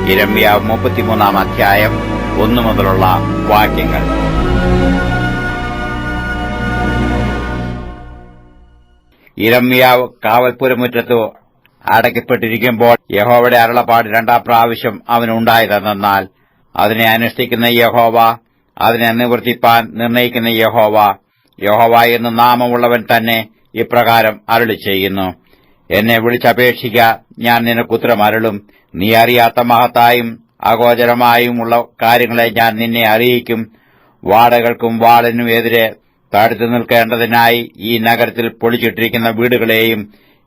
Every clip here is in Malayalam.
യിരെമ്യാവ് 33 അധ്യായം 1 മുതലുള്ള വാക്യങ്ങൾ. യിരെമ്യാവ് കാവൽപ്പുരമുറ്റത്ത് അടയ്ക്കപ്പെട്ടിരിക്കുമ്പോൾ യഹോവയുടെ അരുളപ്പാട് 2 പ്രാവശ്യം അവനുണ്ടായതെന്നാൽ, അതിനെ അനുഷ്ഠിക്കുന്ന യഹോവ, അതിനെ നിവർത്തിപ്പാൻ നിർണയിക്കുന്ന യഹോവ, യഹോവ എന്ന് നാമമുള്ളവൻ തന്നെ ഇപ്രകാരം അരുളിച്ചെയ്യുന്നു: എന്നെ വിളിച്ചപേക്ഷിക്ക, ഞാൻ നിനക്കുത്തരം അരുളും. നീ അറിയാത്ത മഹത്തായും അഗോചരമായും ഉള്ള കാര്യങ്ങളെ ഞാൻ നിന്നെ അറിയിക്കും. വാടകൾക്കും വാളിനും എതിരെ തടുത്തു നിൽക്കേണ്ടതിനായി ഈ നഗരത്തിൽ പൊളിച്ചിട്ടിരിക്കുന്ന വീടുകളെയും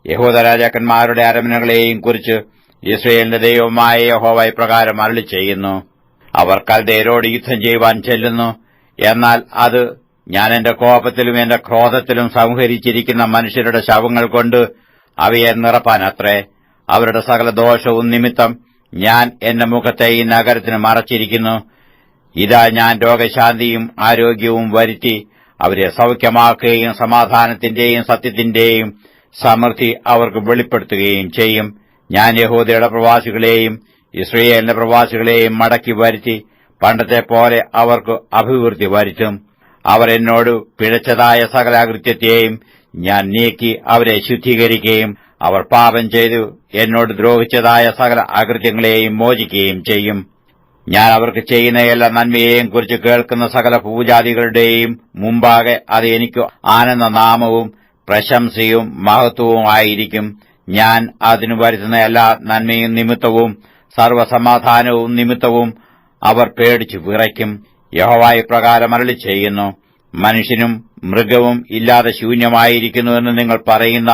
യഹൂദ രാജാക്കന്മാരുടെ അരമനകളെയും കുറിച്ച് യിസ്രായേലിന്റെ ദൈവമായ യഹോവ ഇപ്രകാരം അരുളിച്ചെയ്യുന്നു: അവർ കൽദയരോട് യുദ്ധം ചെയ്യുവാൻ ചെല്ലുന്നു. എന്നാൽ അത് ഞാൻ എന്റെ കോപത്തിലും എന്റെ ക്രോധത്തിലും സംഹരിച്ചിരിക്കുന്ന മനുഷ്യരുടെ ശവങ്ങൾ കൊണ്ട് അവയെ നിറപ്പാനത്രേ. അവരുടെ സകല ദോഷവും നിമിത്തം ഞാൻ എന്റെ മുഖത്തെ ഈ നഗരത്തിന് മറച്ചിരിക്കുന്നു. ഇതാ, ഞാൻ രോഗശാന്തിയും ആരോഗ്യവും വരുത്തി അവരെ സൗഖ്യമാക്കുകയും സമാധാനത്തിന്റെയും സത്യത്തിന്റെയും സമൃദ്ധി അവർക്ക് വെളിപ്പെടുത്തുകയും ചെയ്യും. ഞാൻ യഹൂദയുടെ പ്രവാസികളെയും യിസ്രായേലിന്റെ പ്രവാസികളെയും മടക്കി വരുത്തി പണ്ടത്തെ പോലെ അവർക്ക് അഭിവൃദ്ധി വരുത്തും. അവർ എന്നോട് പിഴച്ചതായ സകല അകൃത്യത്തെയും ഞാൻ നീക്കി അവരെ ശുദ്ധീകരിക്കുകയും അവർ പാപം ചെയ്തു എന്നോട് ദ്രോഹിച്ചതായ സകല അകൃത്യങ്ങളെയും മോചിക്കുകയും ചെയ്യും. ഞാൻ അവർക്ക് ചെയ്യുന്ന എല്ലാ നന്മയെയും കുറിച്ച് കേൾക്കുന്ന സകല പൂജാതികളുടെയും മുമ്പാകെ അത് എനിക്ക് ആനന്ദനാമവും പ്രശംസയും മഹത്വവുമായിരിക്കും. ഞാൻ അതിനു വരുത്തുന്ന എല്ലാ നന്മയും നിമിത്തവും സർവ്വസമാധാനവും നിമിത്തവും അവർ പേടിച്ചു വിറയ്ക്കും. യഹോവ ഇപ്രകാരം അരുളിച്ചെയ്യുന്നു: മനുഷ്യനും മൃഗവും ഇല്ലാതെ ശൂന്യമായിരിക്കുന്നുവെന്ന് നിങ്ങൾ പറയുന്ന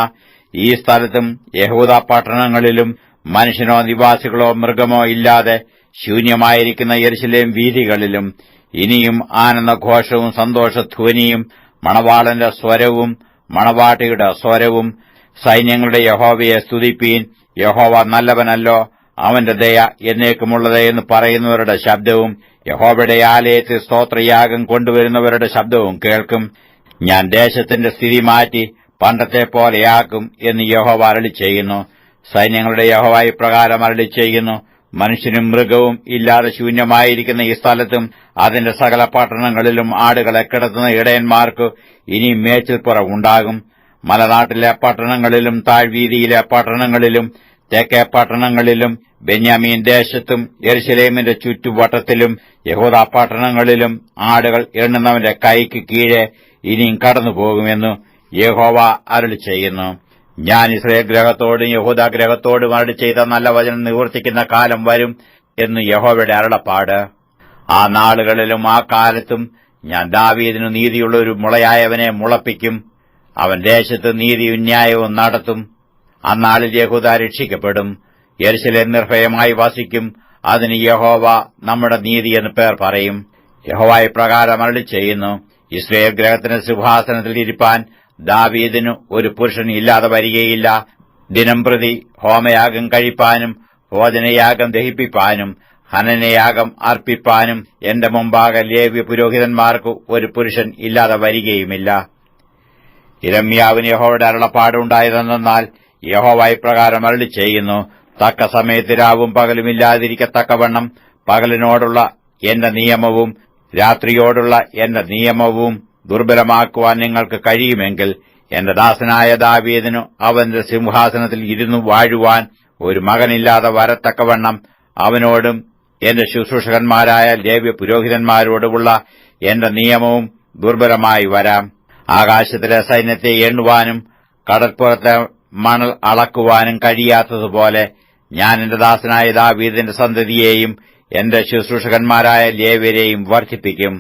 ഈ സ്ഥലത്തും യഹൂദാ പട്ടണങ്ങളിലും മനുഷ്യനോ നിവാസികളോ മൃഗമോ ഇല്ലാതെ ശൂന്യമായിരിക്കുന്ന യെരൂശലേം വീഥികളിലും ഇനിയും ആനന്ദഘോഷവും സന്തോഷധ്വനിയും മണവാളന്റെ സ്വരവും മണവാട്ടിയുടെ സ്വരവും സൈന്യങ്ങളുടെ യഹോവയെ സ്തുതിപ്പീൻ, യഹോവ നല്ലവനല്ലോ, അവന്റെ ദയ എന്നേക്കുമുള്ളത് എന്ന് പറയുന്നവരുടെ ശബ്ദവും യഹോവയുടെ ആലയത്തിൽ സ്തോത്രയാഗം കൊണ്ടുവരുന്നവരുടെ ശബ്ദവും കേൾക്കും. ഞാൻ ദേശത്തിന്റെ സ്ഥിതി മാറ്റി പണ്ടത്തെ പോലെയാക്കും എന്ന് യഹോവ അരുളിച്ചെയ്യുന്നു. സൈന്യങ്ങളുടെ യഹോവ ഇപ്രകാരം അരുളിച്ചെയ്യുന്നു: മനുഷ്യനും മൃഗവും ഇല്ലാതെ ശൂന്യമായിരിക്കുന്ന ഈ സ്ഥലത്തും അതിന്റെ സകല പട്ടണങ്ങളിലും ആടുകളെ കിടത്തുന്ന ഇടയന്മാർക്ക് ഇനി മേച്ചിൽപ്പുറമുണ്ടാകും. മലനാട്ടിലെ പട്ടണങ്ങളിലും താഴ്വീതിയിലെ പട്ടണങ്ങളിലും തെക്കേ പട്ടണങ്ങളിലും ബെന്യാമീൻ ദേശത്തും യെരൂശലേമിന്റെ ചുറ്റുവട്ടത്തിലും യഹൂദാ പട്ടണങ്ങളിലും ആടുകൾ എണ്ണുന്നവന്റെ കൈക്ക് കീഴെ ഇനിയും കടന്നുപോകുമെന്ന് യഹോവ അരുളിച്ചെയ്യുന്നു. ഞാൻ യിസ്രായേൽ ഗൃഹത്തോടും യഹൂദാ ഗൃഹത്തോടും അരുളി ചെയ്ത നല്ല വചനം നിവർത്തിക്കുന്ന കാലം വരും എന്ന് യഹോവയുടെ അരുളപ്പാട്. ആ നാളുകളിലും ആ കാലത്തും ഞാൻ ദാവീദിനു നീതിയുള്ള ഒരു മുളയായവനെ മുളപ്പിക്കും. അവൻ ദേശത്ത് നീതിയും ന്യായവും നടത്തും. അന്നാളിൽ യഹൂദാ രക്ഷിക്കപ്പെടും. യെരൂശലേം നിർഭയമായി വസിക്കും. അതിന് യഹോവ നമ്മുടെ നീതി എന്ന് പേർ പറയും. യഹോവ ഇപ്രകാരം അരുളിച്ചെയ്യുന്നു: യിസ്രായേൽ ഗൃഹത്തിന് സിംഹാസനത്തിൽ ഇരിപ്പാൻ ദാവീദിന് ഒരു പുരുഷൻ ഇല്ലാതെ വരികയില്ല. ദിനംപ്രതി ഹോമയാഗം കഴിപ്പാനും ഭോജനയാഗം ദഹിപ്പിപ്പാനും ഹനനയാഗം അർപ്പിപ്പാനും എന്റെ മുമ്പാകെ ലേവ്യ പുരോഹിതന്മാർക്ക് ഒരു പുരുഷൻ ഇല്ലാതെ വരികയുമില്ല. യിരെമ്യാവിന് യഹോവയുടെ അരുളപ്പാടുണ്ടായതെന്നാൽ, യഹോവ ഇപ്രകാരം അരുളിച്ചെയ്യുന്നു: തക്ക സമയത്ത് രാവും പകലുമില്ലാതിരിക്കത്തക്കവണ്ണം പകലിനോടുള്ള എന്റെ നിയമവും രാത്രിയോടുള്ള എന്റെ നിയമവും ദുർബലമാക്കുവാൻ നിങ്ങൾക്ക് കഴിയുമെങ്കിൽ എന്റെ ദാസനായ ദാവീദിനു അവന്റെ സിംഹാസനത്തിൽ ഇരുന്നു വാഴുവാൻ ഒരു മകനില്ലാതെ വരത്തക്കവണ്ണം അവനോടും എന്റെ ശുശ്രൂഷകന്മാരായ ലേവ്യ പുരോഹിതന്മാരോടുമുള്ള എന്റെ നിയമവും ദുർബലമായി വരാം. ആകാശത്തിലെ സൈന്യത്തെ എണ്ണുവാനും കടൽപ്പുറത്തെ മണൽ അളക്കുവാനും കഴിയാത്തതുപോലെ ഞാൻ എന്റെ ദാസനായ ദാവീദിന്റെ സന്തതിയെയും എന്റെ ശുശ്രൂഷകന്മാരായ ലേവ്യരെയും വർദ്ധിപ്പിക്കും.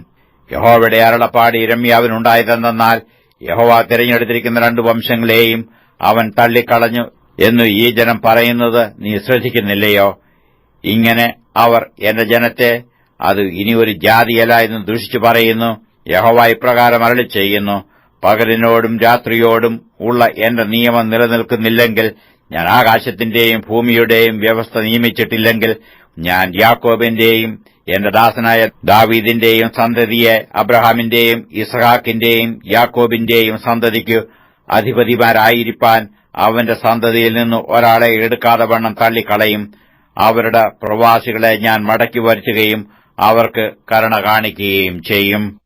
യഹോവയുടെ അരുളപ്പാട് യിരെമ്യാവിനുണ്ടായതെന്നാൽ, യഹോവ തിരഞ്ഞെടുത്തിരിക്കുന്ന 2 വംശങ്ങളെയും അവൻ തള്ളിക്കളഞ്ഞു എന്നു ഈ ജനം പറയുന്നത് നീ ശ്രദ്ധിക്കുന്നില്ലയോ? ഇങ്ങനെ അവർ എന്റെ ജനത്തെ അത് ഇനി ഒരു ജാതിയല്ല എന്ന് ദുഷിച്ചു പറയുന്നു. യഹോവ ഇപ്രകാരം അരുളിച്ചെയ്യുന്നു: പകലിനോടും രാത്രിയോടും ഉള്ള എന്റെ നിയമം നിലനിൽക്കുന്നില്ലെങ്കിൽ, ഞാൻ ആകാശത്തിന്റെയും ഭൂമിയുടെയും വ്യവസ്ഥ നിയമിച്ചിട്ടില്ലെങ്കിൽ, ഞാൻ യാക്കോബിന്റെയും എന്റെ ദാസനായ ദാവീദിന്റെയും സന്തതിയെ അബ്രഹാമിന്റെയും യിസ്ഹാക്കിന്റെയും യാക്കോബിന്റെയും സന്തതിക്ക് അധിപതിമാരായിരിക്കാൻ അവന്റെ സന്തതിയിൽ നിന്ന് ഒരാളെ എടുക്കാതെ വണ്ണം തള്ളിക്കളയും. അവരുടെ പ്രവാസികളെ ഞാൻ മടക്കി വരുത്തുകയും അവർക്ക് കരുണ കാണിക്കുകയും ചെയ്യും.